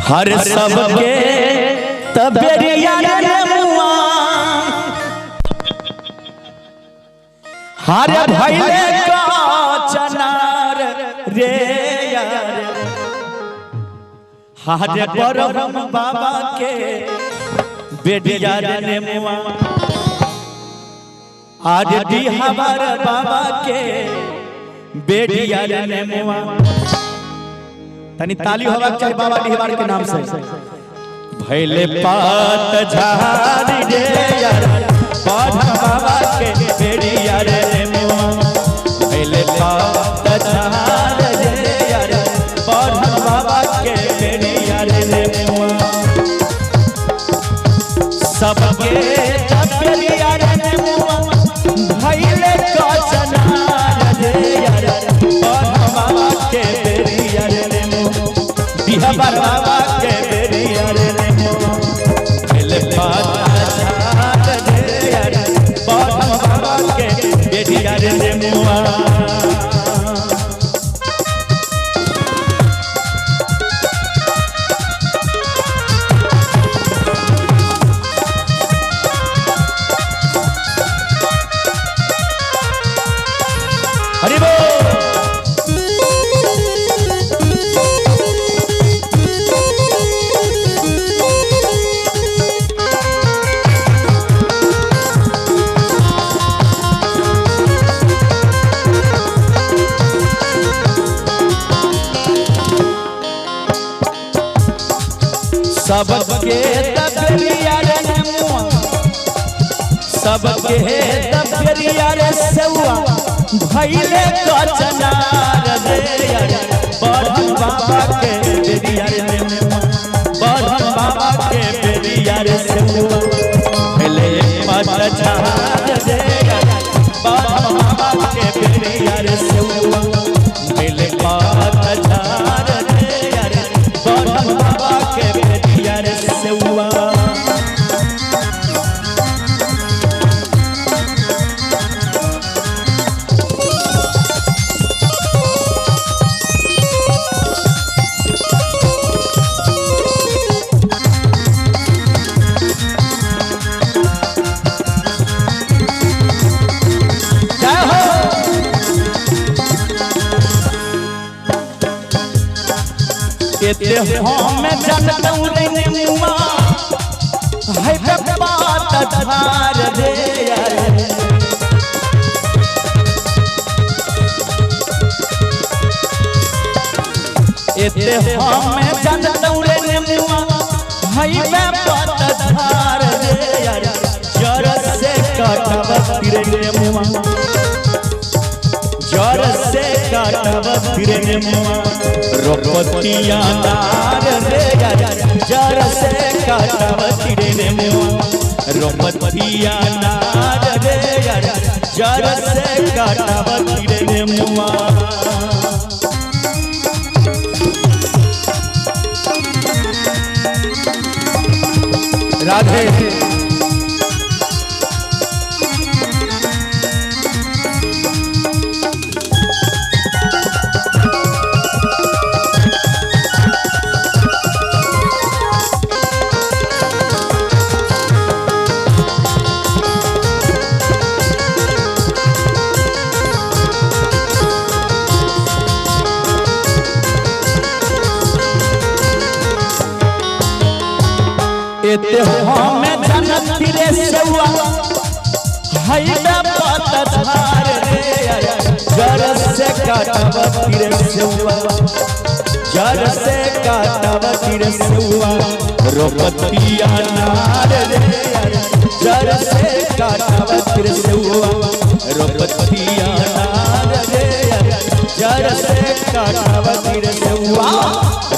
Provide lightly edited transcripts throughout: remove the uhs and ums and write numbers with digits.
हर सबके तबेरिया रे मुआ हर भइले का चनार रे यार हर परम बाबा के बेटिया रे मुआ आज दी हमार बाबा के बेटिया रे मुआ तनी ताली होगा चाहे बाबा डिहबार के नाम से भैले पात झाड़ी रे यार बाबा के बेटिया रे मुआ भैले पात झाड़ी रे यार बाबा के बेटिया रे मुआ सबके बेटिया रे मुआ भैले का चनार रे यार बाबा के बेटिया रे बिहार बाबा के बेरिया रे भैले पात रे यार बाबा के बेरिया रे मुआ हरि बोल सबके तबेरिया रे मुआ सबके तबेरिया रे सेवा भइले का चनार रे यार बड़न बाबा के बेरिया रे मुआ बड़न बाबा के बेरिया रे सेवा भइले पात झाड़ रे यार बड़न बाबा के बेरिया रे सेवा भइले पात झाड़ रे यार बड़न बाबा के सेवा केते हम जानतऊ रे मुआ है पात धार रे यार एते हम जानतऊ रे मुआ है पात धार रे यार जर से काटवती रे मुआ जर से काटवती रे मुआ रोपतिया नार रे यार जर से काटवती रे मुआ रोपतिया नार रे यार जर से काटवती रे मुआ राधे एते हम जानती रे सेवा है पात धार रे यार जर से काटवती रे सेवा जर से काटवती रे सेवा रोपतिया नार रे यार जर से काटवती रे सेवा रोपतिया नार रे यार जर से काटवती रे सेवा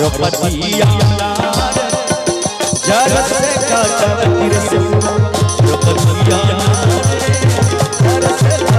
रोपतिया नार जर से काटवती रे सेवा रोपतिया नार रे जर से